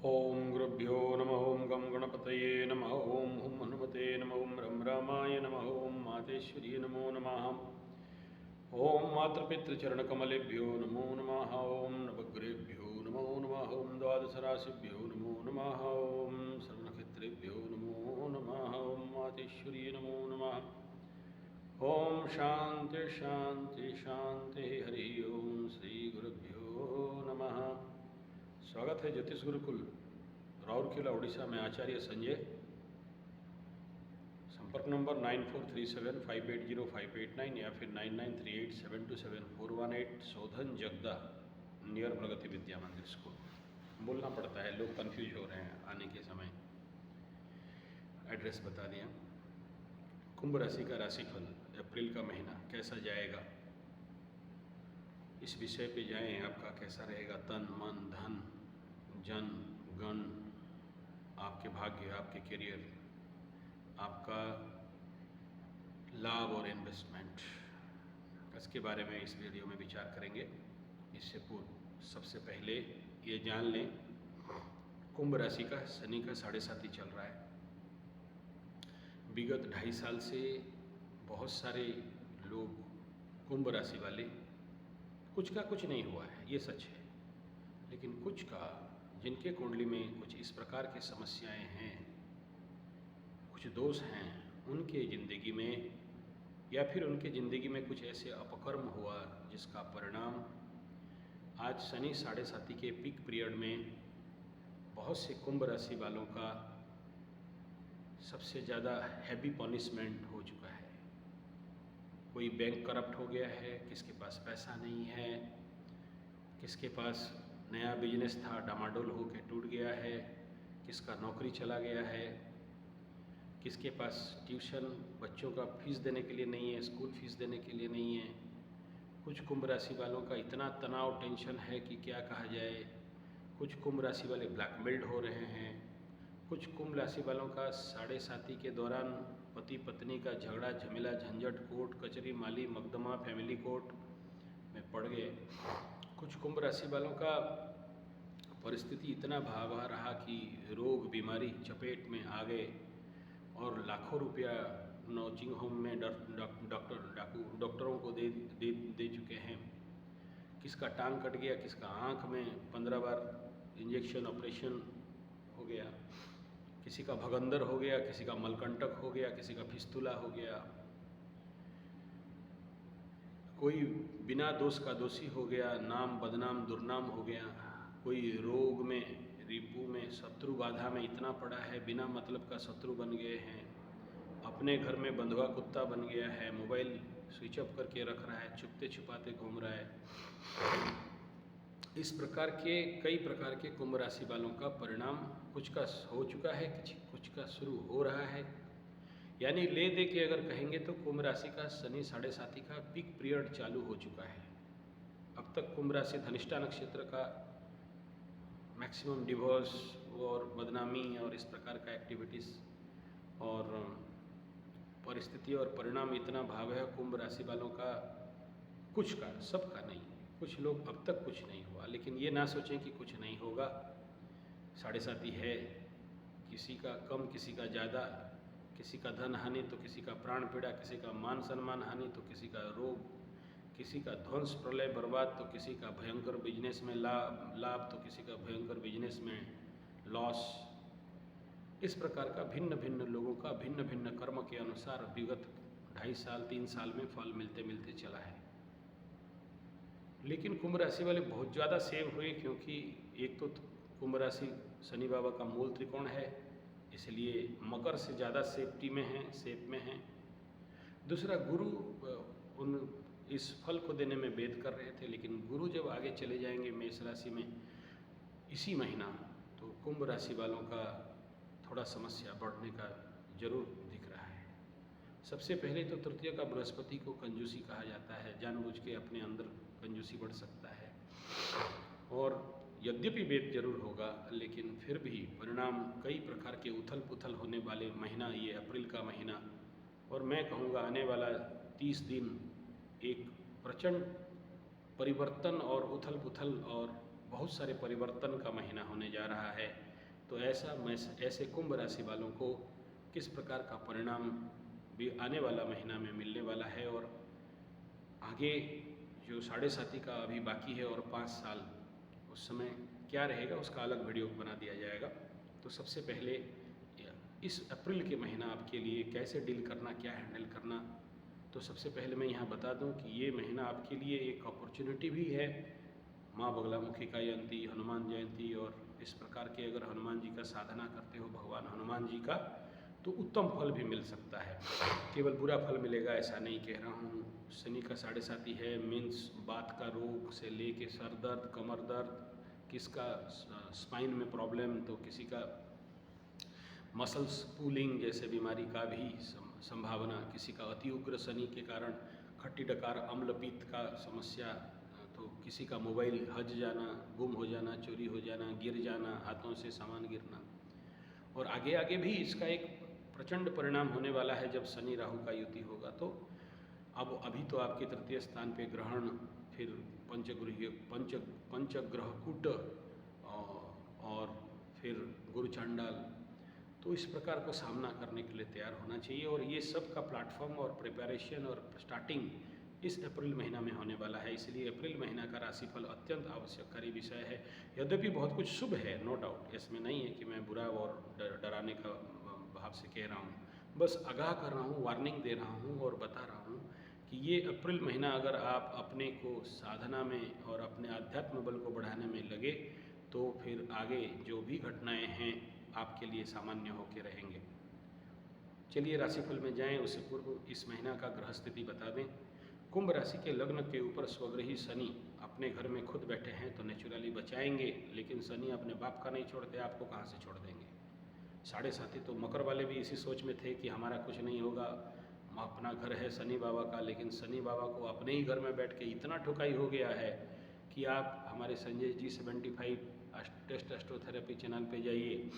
ओम गुरुभ्यो नमः। ओम गं गणपतये नमः। ओम हुं हनुमते नमः। ओम रं रामाय नमः। ओम मातेश्वरी नमो नमः। ओम मातृपितृचरणकमलेभ्यो नमो नमः। ओम नवग्रहेभ्यो नमो नमः। ओम द्वादशराशिभ्यो नमो नमः। ओम सर्वनक्षत्रेभ्यो नमो नमः। ओम मातेश्वरी नमो नमः। ओम शांति शांति शांति। हरि ओम श्री गुरुभ्यो नमः। स्वागत है ज्योतिष गुरुकुल राउरकेला उड़ीसा में आचार्य संजय। संपर्क नंबर 9437580589 या फिर 9938727418। शोधन जगदा नियर प्रगति विद्या मंदिर स्कूल। बोलना पड़ता है, लोग कंफ्यूज हो रहे हैं आने के समय। एड्रेस बता दिया। कुंभ राशि का राशिफल अप्रैल का महीना कैसा जाएगा, इस विषय पे जाएं। आपका कैसा रहेगा तन मन धन जन गण, आपके भाग्य, आपके करियर, आपका लाभ और इन्वेस्टमेंट, इसके बारे में इस वीडियो में विचार करेंगे। इससे पूर्व सबसे पहले ये जान लें, कुंभ राशि का शनि का 7.5 चल रहा है। विगत 2.5 साल से बहुत सारे लोग कुंभ राशि वाले, कुछ का कुछ नहीं हुआ है, ये सच है, लेकिन कुछ का, जिनके कुंडली में कुछ इस प्रकार की समस्याएं हैं, कुछ दोष हैं उनके ज़िंदगी में, या फिर उनके ज़िंदगी में कुछ ऐसे अपकर्म हुआ जिसका परिणाम आज शनि 7.5 के पीक पीरियड में बहुत से कुंभ राशि वालों का सबसे ज़्यादा हैवी पनिशमेंट हो चुका है। कोई बैंक करप्ट हो गया है, किसके पास पैसा नहीं है, किसके पास नया बिजनेस था डामाडोल होकर टूट गया है, किसका नौकरी चला गया है, किसके पास ट्यूशन बच्चों का फीस देने के लिए नहीं है, स्कूल फीस देने के लिए नहीं है। कुछ कुंभ राशि वालों का इतना तनाव टेंशन है कि क्या कहा जाए। कुछ कुंभ राशि वाले ब्लैकमेल्ड हो रहे हैं। कुछ कुंभ राशि वालों का 7.5 के दौरान पति पत्नी का झगड़ा झमेला झंझट, कोर्ट कचहरी माली मकदमा फैमिली कोर्ट में पड़ गए। कुछ कुंभ राशि वालों का परिस्थिति इतना भयावह रहा कि रोग बीमारी चपेट में आ गए और लाखों रुपया नर्सिंग होम में डॉक्टरों को दे चुके हैं। किसका टांग कट गया, किसका आँख में 15 बार इंजेक्शन ऑपरेशन हो गया, किसी का भगंदर हो गया, किसी का मलकंटक हो गया, किसी का फिस्तुला हो गया, कोई बिना दोष का दोषी हो गया, नाम बदनाम दुर्नाम हो गया, कोई रोग में रिपू में शत्रु बाधा में इतना पड़ा है, बिना मतलब का शत्रु बन गए हैं, अपने घर में बंधुआ कुत्ता बन गया है, मोबाइल स्विच ऑफ करके रख रहा है, छुपते छुपाते घूम रहा है। इस प्रकार के कई प्रकार के कुंभ राशि वालों का परिणाम कुछ का हो चुका है, कुछ का शुरू हो रहा है। यानी ले दे के अगर कहेंगे तो कुंभ राशि का शनि 7.5 का पीक पीरियड चालू हो चुका है। अब तक कुंभ राशि धनिष्ठा नक्षत्र का मैक्सिमम डिवोर्स और बदनामी और इस प्रकार का एक्टिविटीज़ और परिस्थिति और परिणाम इतना भाव है कुंभ राशि वालों का, कुछ का, सबका नहीं। कुछ लोग अब तक कुछ नहीं हुआ, लेकिन ये ना सोचें कि कुछ नहीं होगा। 7.5 है, किसी का कम किसी का ज़्यादा, किसी का धन हानि तो किसी का प्राण पीड़ा, किसी का मान सम्मान हानि तो किसी का रोग, किसी का ध्वंस प्रलय बर्बाद तो किसी का भयंकर बिजनेस में लाभ तो किसी का भयंकर बिजनेस में लॉस। इस प्रकार का भिन्न भिन्न लोगों का भिन्न भिन्न कर्म के अनुसार विगत 2.5 साल 3 साल में फल मिलते मिलते चला है। लेकिन कुंभ राशि वाले बहुत ज़्यादा सेव हुए, क्योंकि एक तो कुंभ राशि शनि बाबा का मूल त्रिकोण है, इसलिए मकर से ज़्यादा सेफ्टी में है, सेफ में है। दूसरा, गुरु उन इस फल को देने में वेद कर रहे थे, लेकिन गुरु जब आगे चले जाएंगे मेष राशि में इसी महीना, तो कुंभ राशि वालों का थोड़ा समस्या बढ़ने का जरूर दिख रहा है। सबसे पहले तो तृतीय का बृहस्पति को कंजूसी कहा जाता है, जानबूझ के अपने अंदर कंजूसी बढ़ सकता है। और यद्यपि वेद जरूर होगा, लेकिन फिर भी परिणाम कई प्रकार के उथल पुथल होने वाले महीना ये अप्रैल का महीना, और मैं कहूँगा आने वाला 30 दिन एक प्रचंड परिवर्तन और उथल पुथल और बहुत सारे परिवर्तन का महीना होने जा रहा है। तो ऐसे कुंभ राशि वालों को किस प्रकार का परिणाम भी आने वाला महीना में मिलने वाला है, और आगे जो 7.5 का अभी बाकी है और 5 साल उस समय क्या रहेगा, उसका अलग वीडियो बना दिया जाएगा। तो सबसे पहले इस अप्रैल के महीना आपके लिए कैसे डील करना, क्या हैंडल करना, तो सबसे पहले मैं यहाँ बता दूँ कि ये महीना आपके लिए एक अपॉर्चुनिटी भी है। माँ बगलामुखी का जयंती, हनुमान जयंती और इस प्रकार के अगर हनुमान जी का साधना करते हो, भगवान हनुमान जी का, तो उत्तम फल भी मिल सकता है। केवल बुरा फल मिलेगा ऐसा नहीं कह रहा हूँ। शनि का 7.5 है, मीन्स बात का रोग से लेके सर दर्द, कमर दर्द, किसका स्पाइन में प्रॉब्लम, तो किसी का मसल्स पुलिंग जैसे बीमारी का भी संभावना, किसी का अति उग्र शनि के कारण खट्टी डकार अम्लपित्त का समस्या, तो किसी का मोबाइल हज जाना, गुम हो जाना, चोरी हो जाना, गिर जाना, हाथों से सामान गिरना, और आगे आगे भी इसका एक प्रचंड परिणाम होने वाला है जब शनि राहु का युति होगा। तो अब अभी तो आपके तृतीय स्थान पे ग्रहण, फिर पंचग्रह कूट और फिर गुरु चांडाल, तो इस प्रकार का सामना करने के लिए तैयार होना चाहिए। और ये सब का प्लेटफॉर्म और प्रिपरेशन और स्टार्टिंग इस अप्रैल महीना में होने वाला है, इसलिए अप्रैल महीना का राशिफल अत्यंत आवश्यककारी विषय है। यद्यपि बहुत कुछ शुभ है, नो डाउट, इसमें नहीं है कि मैं बुरा और डराने का भाव से कह रहा हूँ, बस आगाह कर रहा हूँ, वार्निंग दे रहा हूँ और बता रहा हूँ कि ये अप्रैल महीना अगर आप अपने को साधना में और अपने आध्यात्म बल को बढ़ाने में लगे तो फिर आगे जो भी घटनाएं हैं आपके लिए सामान्य होकर रहेंगे। चलिए राशिफल में जाएं, उससे पूर्व इस महीना का ग्रह स्थिति बता दें। कुंभ राशि के लग्न के ऊपर स्वग्रही शनि अपने घर में खुद बैठे हैं तो नेचुरली बचाएंगे, लेकिन शनि अपने बाप का नहीं छोड़ते, आपको कहाँ से छोड़ देंगे। 7.5 तो मकर वाले भी इसी सोच में थे कि हमारा कुछ नहीं होगा, अपना घर है शनि बाबा का, लेकिन शनि बाबा को अपने ही घर में बैठ के इतना ठुकाई हो गया है कि आप हमारे संजय जी 75 टेस्ट एस्ट्रोथेरेपी चैनल पे जाइए,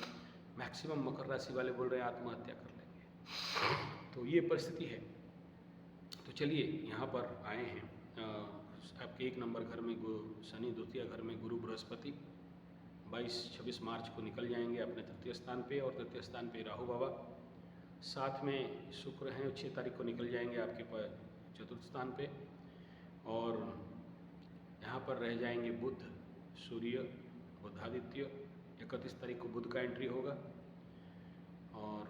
मैक्सिमम मकर राशि वाले बोल रहे हैं आत्महत्या कर लेंगे। तो ये परिस्थिति है। तो चलिए यहाँ पर आए हैं, आपके 1 नंबर घर में शनि, द्वितीय घर में गुरु बृहस्पति 22-26 मार्च को निकल जाएंगे अपने तृतीय स्थान पे, और तृतीय स्थान पे राहु बाबा, साथ में शुक्र हैं 6 तारीख को निकल जाएंगे आपके चतुर्थ स्थान पे, और यहाँ पर रह जाएंगे बुध, सूर्य, बुधादित्य। 31 तारीख को बुध का एंट्री होगा, और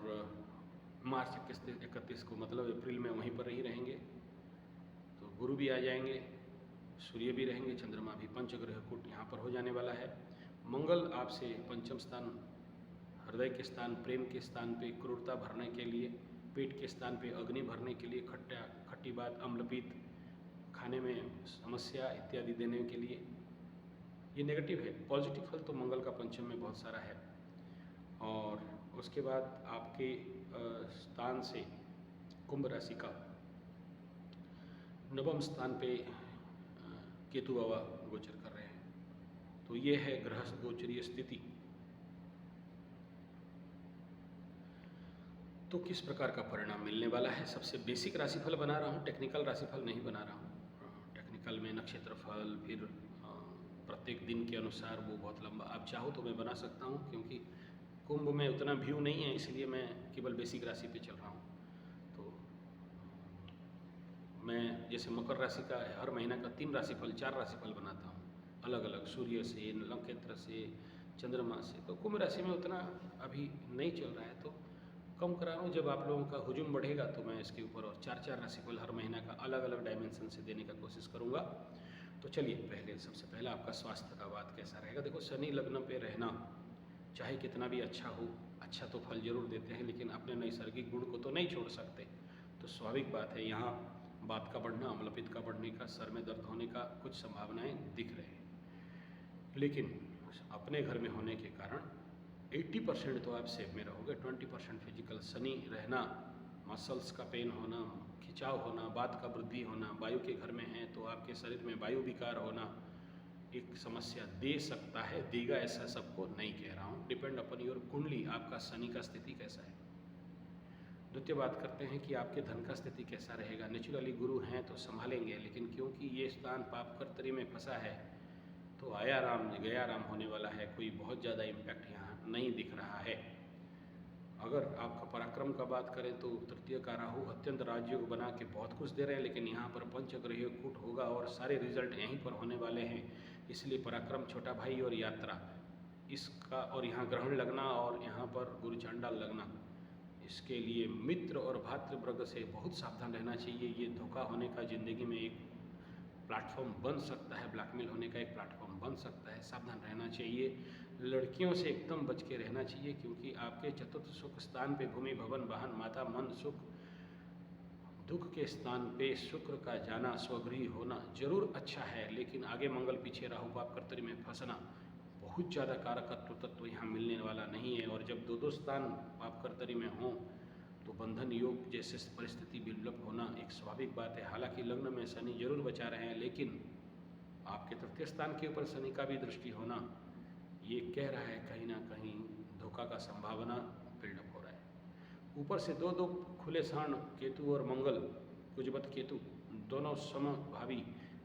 मार्च 31 को मतलब अप्रैल में वहीं पर ही रहेंगे। तो गुरु भी आ जाएंगे, सूर्य भी रहेंगे, चंद्रमा भी, पंचग्रह कूट यहाँ पर हो जाने वाला है। मंगल आपसे पंचम स्थान, हृदय के स्थान, प्रेम के स्थान पे क्रूरता भरने के लिए, पेट के स्थान पे अग्नि भरने के लिए, खट्टी बात, अम्लपित्त, खाने में समस्या इत्यादि देने के लिए, ये नेगेटिव है। पॉजिटिव फल तो मंगल का पंचम में बहुत सारा है। और उसके बाद आपके स्थान से कुंभ राशि का 9वें स्थान पे केतु बाबा गोचर कर रहे हैं। तो ये है ग्रह गोचरीय स्थिति। तो किस प्रकार का परिणाम मिलने वाला है, सबसे बेसिक राशिफल बना रहा हूँ, टेक्निकल राशिफल नहीं बना रहा हूँ। टेक्निकल में नक्षत्रफल, फिर प्रत्येक दिन के अनुसार वो बहुत लंबा, आप चाहो तो मैं बना सकता हूँ, क्योंकि कुंभ में उतना व्यू नहीं है, इसलिए मैं केवल बेसिक राशि पे चल रहा हूँ। तो मैं जैसे मकर राशि का हर महीना का 3 राशिफल, 4 राशिफल बनाता हूँ अलग अलग, सूर्य से, नक्षत्र से, चंद्रमा से। तो कुंभ राशि में उतना अभी नहीं चल रहा है, तो कम करा रहा हूँ। जब आप लोगों का हुजूम बढ़ेगा तो मैं इसके ऊपर और 4-4 राशिफल हर महीना का अलग अलग डायमेंशन से देने का कोशिश करूँगा। तो चलिए सबसे पहला आपका स्वास्थ्य का बात कैसा रहेगा। देखो, शनि लग्न पे रहना चाहे कितना भी अच्छा हो, अच्छा तो फल जरूर देते हैं, लेकिन अपने नैसर्गिक गुण को तो नहीं छोड़ सकते। तो स्वाभाविक बात है, यहाँ बात का बढ़ना, अम्लपित्त का बढ़ने का, सर में दर्द होने का कुछ संभावनाएं दिख रही हैं। लेकिन अपने घर में होने के कारण 80% तो आप सेफ में रहोगे, 20% फिजिकल। शनि रहना, मसल्स का पेन होना, खिंचाव होना, बात का वृद्धि होना, वायु के घर में है तो आपके शरीर में वायु विकार होना एक समस्या दे सकता है, देगा ऐसा सबको नहीं कह रहा हूँ। डिपेंड अपॉन योर कुंडली, आपका शनि का स्थिति कैसा है। द्वितीय बात करते हैं कि आपके धन का स्थिति कैसा रहेगा। नेचुरली गुरु हैं तो संभालेंगे, लेकिन क्योंकि ये स्थान पाप कर्तरी में फंसा है तो आया राम गया राम होने वाला है, कोई बहुत ज़्यादा इम्पैक्ट यहाँ नहीं दिख रहा है। अगर आपका पराक्रम का बात करें तो तृतीय का राहु अत्यंत राजयोग बना के बहुत कुछ दे रहे हैं, लेकिन यहाँ पर पंचग्रह कूट होगा और सारे रिजल्ट यहीं पर होने वाले हैं। इसलिए पराक्रम, छोटा भाई और यात्रा इसका, और यहाँ ग्रहण लगना और यहाँ पर गुरु चांडाल लगना, इसके लिए मित्र और भातृवर्ग से बहुत सावधान रहना चाहिए। ये धोखा होने का ज़िंदगी में एक प्लेटफॉर्म बन सकता है, ब्लैकमेल होने का एक प्लेटफॉर्म बन सकता है। सावधान रहना चाहिए। लड़कियों से एकदम बच के रहना चाहिए, क्योंकि आपके चतुर्थ सुख स्थान पे भूमि, भवन, वाहन, माता, मन, सुख, दुख के स्थान पे शुक्र का जाना, स्वगृही होना जरूर अच्छा है, लेकिन आगे मंगल, पीछे राहु, पाप कर्तरी में फंसना, बहुत ज़्यादा कारकत्व तत्व यहाँ मिलने वाला नहीं है। और जब दो स्थान पाप कर्तरी में हों तो बंधन योग जैसे परिस्थिति बिल्डअप होना एक स्वाभाविक बात है। हालांकि लग्न में शनि जरूर बचा रहे हैं, लेकिन आपके तृतीय स्थान के ऊपर शनि का भी दृष्टि होना ये कह रहा है कहीं ना कहीं धोखा का संभावना बिल्डअप हो रहा है। ऊपर से दो खुले स्थान केतु और मंगल, कुजबत केतु दोनों समभावी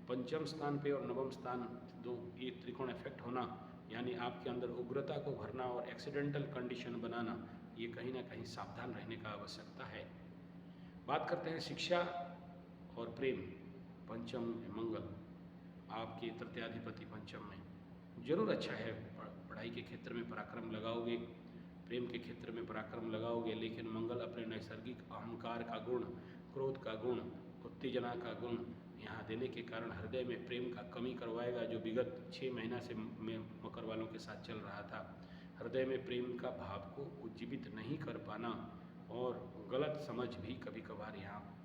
पंचम स्थान पे और नवम स्थान दो, ये त्रिकोण इफेक्ट होना, यानी आपके अंदर उग्रता को भरना और एक्सीडेंटल कंडीशन बनाना, ये कहीं ना कहीं सावधान रहने का आवश्यकता है। बात करते हैं शिक्षा और प्रेम। पंचम मंगल आपके तृतीयाधिपति पंचम में, जरूर अच्छा है। पढ़ाई के क्षेत्र में पराक्रम लगाओगे, प्रेम के क्षेत्र में पराक्रम लगाओगे, लेकिन मंगल अपने नैसर्गिक अहंकार का गुण, क्रोध का गुण, उत्तेजना का गुण यहाँ देने के कारण हृदय में प्रेम का कमी करवाएगा, जो विगत 6 महीना से मकर वालों के साथ चल रहा था। हृदय में प्रेम का भाव को उज्जीवित नहीं कर पाना और गलत समझ भी कभी कभार यहाँ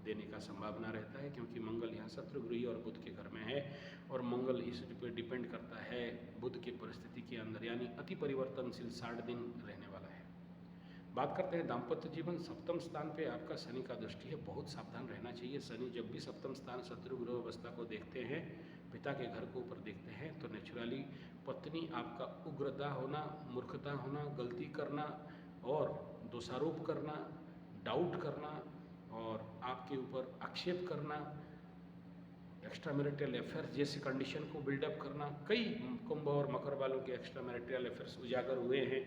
देने का संभावना रहता है, क्योंकि मंगल यहाँ शत्रुगृही और बुध के घर में है, और मंगल इस पर डिपेंड करता है बुध की परिस्थिति के अंदर, यानी अति परिवर्तनशील 60 दिन रहने वाला है। बात करते हैं दाम्पत्य जीवन। सप्तम स्थान पे आपका शनि का दृष्टि है, बहुत सावधान रहना चाहिए। शनि जब भी सप्तम स्थान शत्रुगृह अवस्था को देखते हैं, पिता के घर को ऊपर देखते हैं, तो नेचुरली पत्नी आपका उग्रता होना, मूर्खता होना, गलती करना और दोषारोप करना, डाउट करना और आपके ऊपर आक्षेप करना, एक्स्ट्रा मैरिटल अफेयर्स जैसी कंडीशन को बिल्डअप करना। कई कुंभ और मकर वालों के एक्स्ट्रा मैरिटल अफेयर्स उजागर हुए हैं,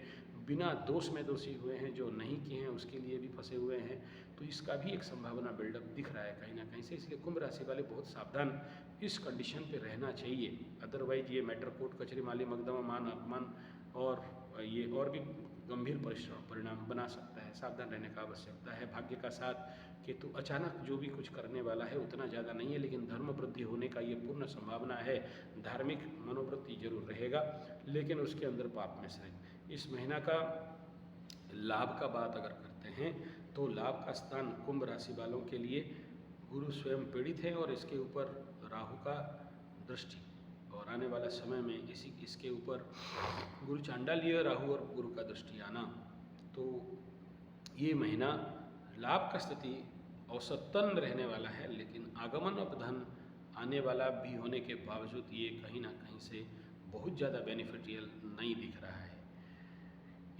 बिना दोष में दोषी हुए हैं, जो नहीं किए हैं उसके लिए भी फंसे हुए हैं, तो इसका भी एक संभावना बिल्डअप दिख रहा है कहीं ना कहीं से। इसलिए कुंभ राशि वाले बहुत सावधान इस कंडीशन पे रहना चाहिए, अदरवाइज ये मैटर कोर्ट कचहरी, माली मुकदमा, मान अपमान और ये और भी गंभीर परिणाम बना सकता है। सावधान रहने का आवश्यकता है। भाग्य का साथ केतु अचानक जो भी कुछ करने वाला है उतना ज़्यादा नहीं है, लेकिन धर्म वृद्धि होने का ये पूर्ण संभावना है। धार्मिक मनोवृत्ति जरूर रहेगा, लेकिन उसके अंदर पाप मिश्रित। इस महीना का लाभ का बात अगर करते हैं तो लाभ का स्थान कुंभ राशि वालों के लिए गुरु स्वयं पीड़ित है और इसके ऊपर राहु का दृष्टि, और आने वाला समय में इसके ऊपर गुरु चांडालीय राहु और गुरु का दृष्टि आना, तो ये महीना लाभ का स्थिति औसतन रहने वाला है, लेकिन आगमन ऑफ धन आने वाला भी होने के बावजूद ये कहीं ना कहीं से बहुत ज़्यादा बेनिफिशियल नहीं दिख रहा है।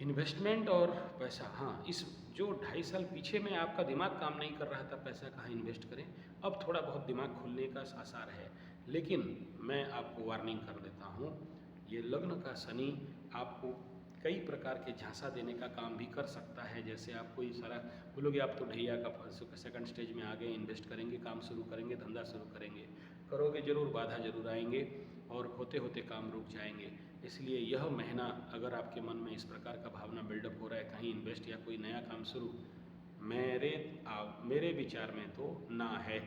इन्वेस्टमेंट और पैसा, हाँ, इस जो 2.5 साल पीछे में आपका दिमाग काम नहीं कर रहा था, पैसा कहाँ इन्वेस्ट करें, अब थोड़ा बहुत दिमाग खुलने का आसार है। लेकिन मैं आपको वार्निंग कर देता हूँ, ये लग्न का शनि आपको कई प्रकार के झांसा देने का काम भी कर सकता है। जैसे आप कोई सारा बोलोगे आप तो ढैया का सेकंड स्टेज में आ गए, इन्वेस्ट करेंगे, काम शुरू करेंगे, धंधा शुरू करेंगे, करोगे जरूर, बाधा जरूर आएंगे और होते होते काम रुक जाएंगे। इसलिए यह महीना अगर आपके मन में इस प्रकार का भावना बिल्डअप हो रहा है, कहीं इन्वेस्ट या कोई नया काम शुरू, मेरे विचार में तो ना है।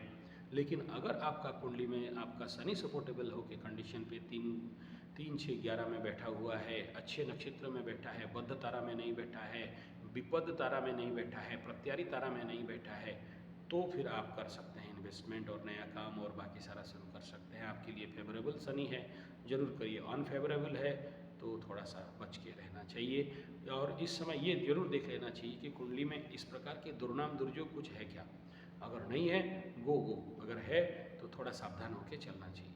लेकिन अगर आपका कुंडली में आपका शनि सपोर्टेबल हो के कंडीशन पे 3, 6, 11 में बैठा हुआ है, अच्छे नक्षत्र में बैठा है, बद्ध तारा में नहीं बैठा है, विपद तारा में नहीं बैठा है, प्रत्यारी तारा में नहीं बैठा है, तो फिर आप कर सकते हैं इन्वेस्टमेंट और नया काम और बाकी सारा शुरू कर सकते हैं। आपके लिए फेवरेबल शनि है, जरूर करिए। अनफेवरेबल है तो थोड़ा सा बच के रहना चाहिए। और इस समय ये जरूर देख लेना चाहिए कि कुंडली में इस प्रकार के दुर्नाम दुर्योग कुछ है क्या। अगर नहीं है गो, अगर है तो थोड़ा सावधान होकर चलना चाहिए।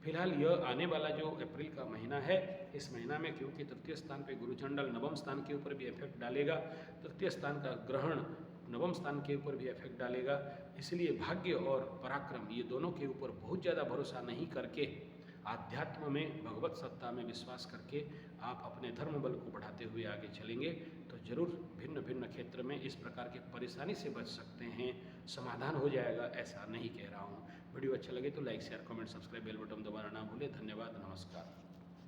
फिलहाल यह आने वाला जो अप्रैल का महीना है, इस महीना में क्योंकि तृतीय स्थान पे गुरु चंडल नवम स्थान के ऊपर भी इफेक्ट डालेगा, तृतीय स्थान का ग्रहण नवम स्थान के ऊपर भी इफेक्ट डालेगा, इसलिए भाग्य और पराक्रम ये दोनों के ऊपर बहुत ज़्यादा भरोसा नहीं करके आध्यात्म में, भगवत सत्ता में विश्वास करके आप अपने धर्म बल को बढ़ाते हुए आगे चलेंगे तो जरूर भिन्न भिन्न क्षेत्र में इस प्रकार के परेशानी से बच सकते हैं, समाधान हो जाएगा, ऐसा नहीं कह रहा हूँ। वीडियो अच्छा लगे तो like share comment subscribe bell button दबाना ना भूलें। धन्यवाद, नमस्कार।